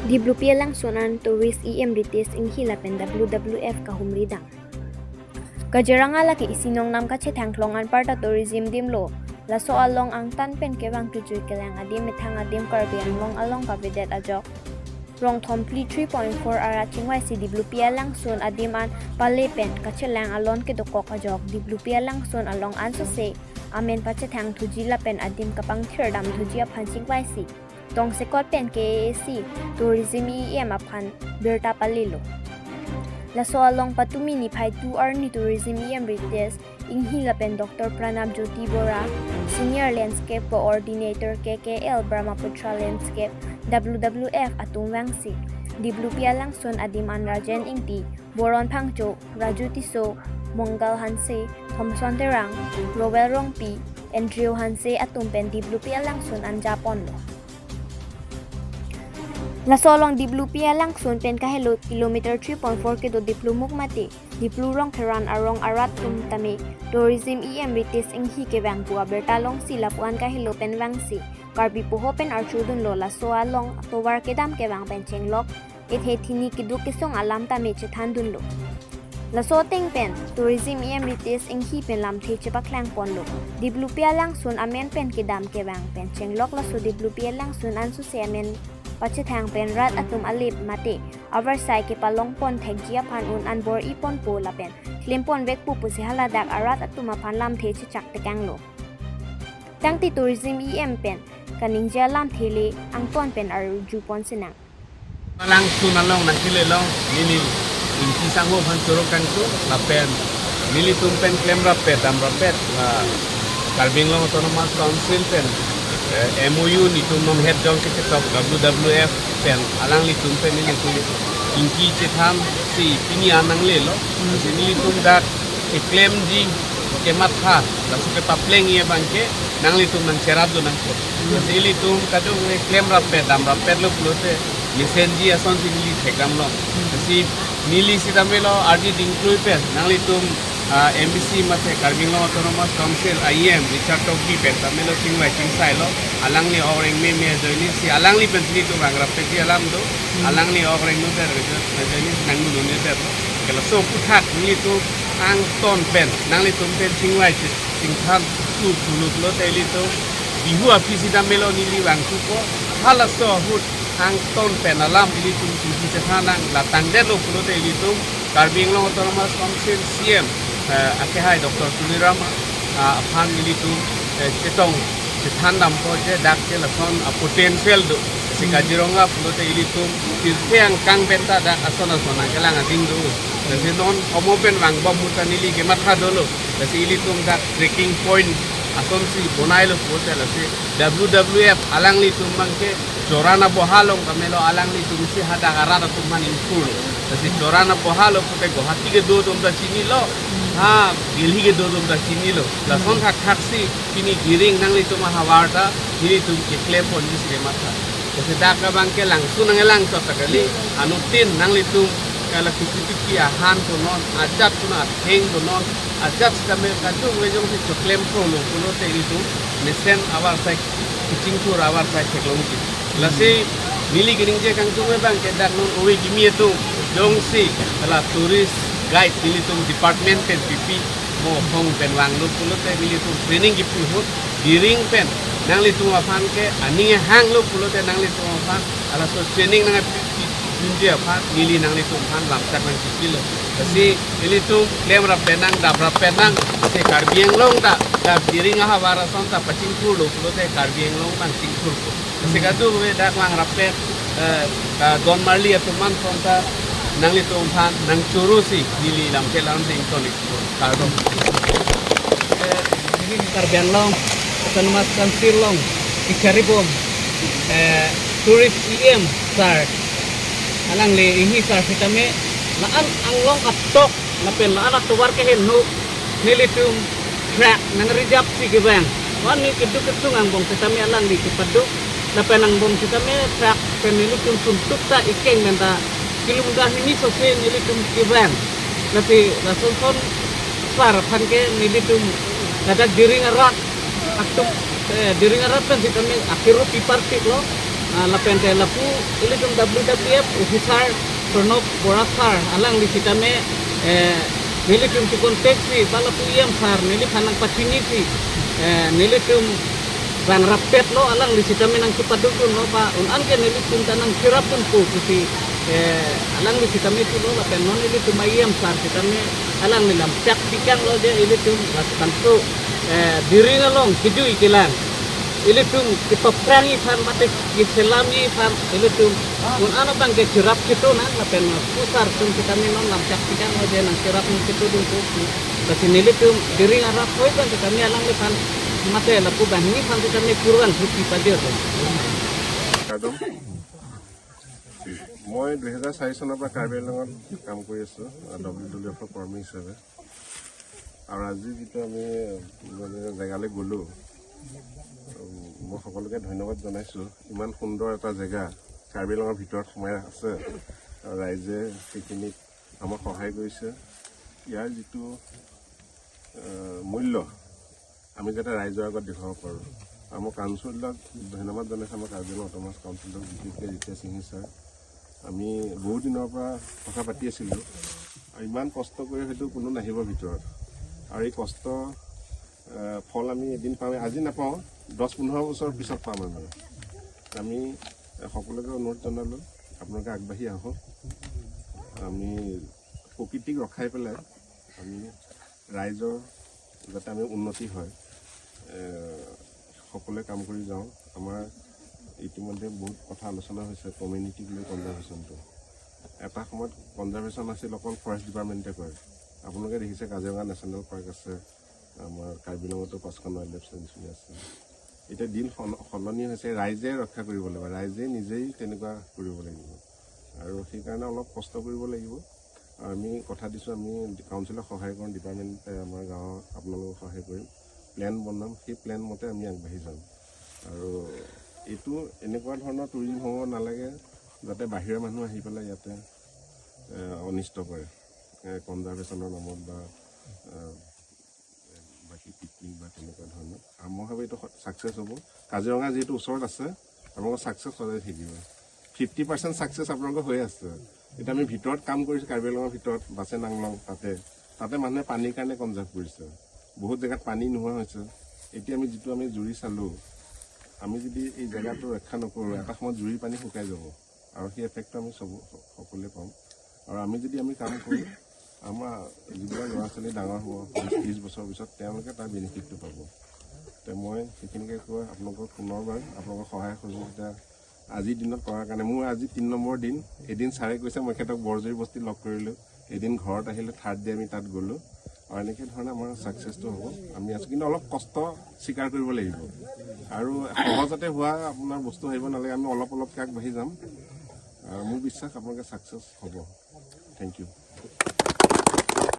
Diblupia lang sunan tourist EM ritis ing hilapen WWF kahumrida. Kajaranga laki isinong nam kache tangklongan parta tourism dimlo. Laso along ang tanpen kewang tujuy kelang adim mitang adim karbiang long along kabidet ajok. Rong thompli 3.4 ara chingwai si diblupia lang sun adiman palepen kache lang alon ke dokok ajok. Diblupia lang sun along anso se amen pache tang tujila pen adim kapang thirdam tujia pan chingwai si. Tong sekot pen KAC tourism EM apan berta palilo. Laso along patumi ni pai 2R ni tourism EM rites inghi lapen Dr. Pranab Jyoti Bora, Senior Landscape Coordinator KKL Brahmaputra Landscape WWF atung wangsi. Diblupia lang sun adiman Rajen Ingti, Boron Pangcho, Raju Tiso, Monggal Hanse, Thomson Terang, Rowel Rongpi, Andrew Hanse atumpen diblupia lang sun an Japon lo. Lasolong diblupia lang sun pen kahelo kilometer 3.4 kedo diplumuk mati diplurong keran arong arat tame tourism EM ritis inghi ke bang bua bertalong sila puan kahelo pen wangsi karbi puho pen archudun lo lasoalong towar kedam ke bang pen chenglok ethe thini kidu kisong alam tame chethandun lo laso teng pen tourism EM ritis inghi pen lam the chepaklang pon lo diblupia lang sun amen pen kedam ke bang pen chenglok laso diblupia lang sun ansu se amen pache thang pen rat atum alip mate oversight ke palong pon thekjia phan un an bor ipon po la pen klimpon vek pu se hala dak arat atum phan lam the chi chak tekang lo tangti tourism EM pen kaningja lam thele angpon pen ar jupon sinang lang sunalong nakile long nili inti sango phan choro kangsu la pen nili tumpen klem rapet am rapet karbing long autonomous council pen MOU ni tumnom head dong ke top WWF pen alang li tumpen ni tum inki chetham si pini anang le lo ni tum dak ke claim ji ke matha la su ke papleng ye bangke nang li tum nang cerado nang ko si li tum kadung ne claim rapet dam rapet lo plote lisenji ason si ni thekam lo si nili sitamelo ardi include pen nang li tum MBC mate Karbing Long Autonomous Council IEM Richard Toki pen tamelo singwai singsai lo alang ni orang me joini si alang li pen tu bang rapeti alam do alang ni orang nu der joini nang nu ne der kala so puthak ni tu ang ton pen nang li tum pen singwai singtham tu pulut lo te li tu bihu apisi tamelo ni li bang tu ko hala so hut ang ton pen alam li tum ti thanang la tang der lo pulut te li tu Karbing Long Autonomous Council CM ake hai Dr. Tuliram aphan militu chetong chethandam ko je dak ke lason potential do si Kaziranga pulote ilitum tirthe ang kang benta dak asona sona kelang ading do dasi non omopen wang bom mutanili ke matha dolo dasi ilitum dak trekking point ason si bonailo pulote lasi WWF alang litum mangke jorana bohalong kamelo alang litum si hada garara tuman inful dasi jorana bohalo pute gohati ke do dom da chini lo ha Delhi ke do dom da chini lo la son thak thaksi kini giring nang li tuma hawarta hiri tum ke claim pon ni se matha dasi dak ka bang ke lang sunang elang to takali anu tin nang li tum kala kutiki han to non ajat tuna theng to non ajat kame ka tu wejong se to claim pro lo kulo te itu nesen awar sai kucing tur awar sai theklong ki lasi nili giring je kang tu bang ke dak non owe gimi tu jong si kala tourist guide militum department pen PP mo hong pen wang lu pulut te militum training gi puhut diring pen nang litum afan ke ani hang lu pulut te nang litum afan ala so training nang junje afan nili nang litum afan lam tak nang kilo kasi militum claim rap penang da rap penang se karbieng long da diring ha wara son ta pacing lu pulut te karbieng long pan singpur kasi kadu we dak wang rap pen don marli atuman son ta nang lito umpan nang churusi nili lam kelam ding tonik karo ini karbian long autonomous council long ikaribom tourist EM sar alang le ini sar kitame laan ang long atok napel laan atuwar ke henu nilitum track nang rijap si gebang wan ni keduk ketung bong kitame alang di kepadu napel nang bong kitame track penilitum suntuk ta ikeng menta kilometer ini sosial nilitum kibang nanti langsung kon par panke nilitum dadak diring erat aktum diring erat kan kami akhiru pipartik lo lapente lapu ilitum WWF officer Pranab Bora sir alang li sitame nilitum tu konteksi balapu iam sar nili panang pacinisi nilitum bang rapet lo alang li sitame nang tupadukun lo pa anke nilitum tanang sirapun pu kusi alang li sitame tu lo lapen non nilitum iam sar sitame alang nilam pyak pikang lo dia ilitum tantu diri ngalong kiju ikilan ilitum kipaprangi fan mate kiselami fan ilitum kun ano bang ke jerap gitu na lapen pusar tum kita minon lam cak pikang lo dia nang jerap gitu dun ku kasi nilitum diri ngarap koi kan kita mi alang li fan mate lapu bang ni fan kita mi kurang huti padir মই 2004 চনৰ পৰা কাৰ্বি আংলঙত কাম কৰি আছোঁ WWF কৰ্মী হিচাপে আৰু আজি যিটো আমি মানে জেগালৈ গ'লোঁ মই সকলোকে ধন্যবাদ জনাইছোঁ ইমান সুন্দৰ এটা জেগা কাৰ্বি আংলঙৰ ভিতৰত সোমাই আছে আৰু ৰাইজে সেইখিনিত আমাক সহায় কৰিছে ইয়াৰ যিটো মূল্য আমি যাতে ৰাইজৰ আগত দেখুৱাব পাৰোঁ আমাৰ কাউন্সিলক ধন্যবাদ জনাইছোঁ আমাৰ কাৰ্বি আংলং অট'নমাছ কাউন্সিলক বিশেষকৈ ৰিতা সিং ছাৰ আমি বহু দিনৰ পৰা কথা পাতি আছিলোঁ আৰু ইমান কষ্ট কৰি হয়তো কোনো নাহিব ভিতৰত আৰু এই কষ্ট ফল আমি এদিন পাওঁ আজি নাপাওঁ 10-15 বছৰ পিছত পাম আমি সকলোকে অনুৰোধ জনালোঁ আপোনালোকে আগবাঢ়ি আহক আমি প্ৰকৃতিক ৰখাই পেলাই আমি ৰাইজৰ যাতে আমি উন্নতি হয় সকলোৱে কাম কৰি যাওঁ আমাৰ ইতিমধ্যে বহুত কথা আলোচনা হৈছে কমিউনিটিক লৈ কনজাৰ্ভেশ্যনটো এটা সময়ত কনজাৰ্ভেশ্যন আছিল অকল ফৰেষ্ট ডিপাৰ্টমেণ্টে কৰে আপোনালোকে দেখিছে কাজিৰঙা নেশ্যনেল পাৰ্ক আছে আমাৰ কাৰ্বি আংলঙতো 5খন ৱাইল্ড লাইফ চেঞ্চুৰী আছে এতিয়া দিন সলনি হৈছে ৰাইজে ৰক্ষা কৰিব লাগিব ৰাইজে নিজেই তেনেকুৱা কৰিব লাগিব আৰু সেইকাৰণে অলপ কষ্ট কৰিব লাগিব আৰু আমি কথা দিছোঁ আমি কাউন্সিলক সহায় কৰিম ডিপাৰ্টমেণ্টে আমাৰ গাঁৱৰ আপোনালোকক সহায় কৰিম প্লেন বনাম সেই প্লেন মতে আমি আগবাঢ়ি যাম আৰু এইটো এনেকুৱা ধৰণৰ টুৰিজিম হ'ব নালাগে যাতে বাহিৰৰ মানুহ আহি পেলাই ইয়াতে অনিষ্ট কৰে কনজাৰ্ভেশ্যনৰ নামত বা বাকী পিকনিক বা তেনেকুৱা ধৰণৰ মই ভাবোঁ এইটো ছাকচেছ হ'ব কাজিৰঙা যিহেতু ওচৰত আছে আপোনালোকৰ ছাকচেছ সদায় থাকিব 50% ছাকচেছ আপোনালোকৰ হৈ আছে এতিয়া আমি ভিতৰত কাম কৰিছোঁ কাৰ্বি আংলঙৰ ভিতৰত বাছে নাংলং তাতে মানুহে পানীৰ কাৰণে কনজাৰ্ভ কৰিছে বহুত জেগাত পানী নোহোৱা হৈছে এতিয়া আমি যিটো আমি জুৰি চালোঁ আমি যদি এই জেগাটো ৰক্ষা নকৰোঁ এটা সময়ত জুৰি পানী শুকাই যাব আৰু সেই এফেক্টটো আমি সকলোৱে পাম আৰু আমি যদি কাম কৰোঁ আমাৰ যিবিলাক ল'ৰা ছোৱালী ডাঙৰ হ'ব 20 বছৰৰ পিছত তেওঁলোকে তাৰ বেনিফিটটো পাব তো মই সেইখিনিকে কৈ আপোনালোকক পুনৰবাৰ আপোনালোকৰ সহায় সহযোগিতা আজিৰ দিনত কৰাৰ কাৰণে মোৰ আজি 3 নম্বৰ দিন এদিন ছাৰে কৈছে মই তেখেতক বৰজুৰি বস্তি লগ কৰিলোঁ এদিন ঘৰত আহিলে থাৰ্ড ডে আমি তাত গ'লোঁ আৰু এনেকৈ ধৰণে আমাৰ ছাকচেছটো হ'ব আমি আছোঁ কিন্তু অলপ কষ্ট স্বীকাৰ কৰিব লাগিব আৰু সহজতে হোৱা আপোনাৰ বস্তু আহিব নালাগে আমি অলপ অলপকৈ আগবাঢ়ি যাম আৰু মোৰ বিশ্বাস আপোনালোকে ছাকচেছ হ'ব থেংক ইউ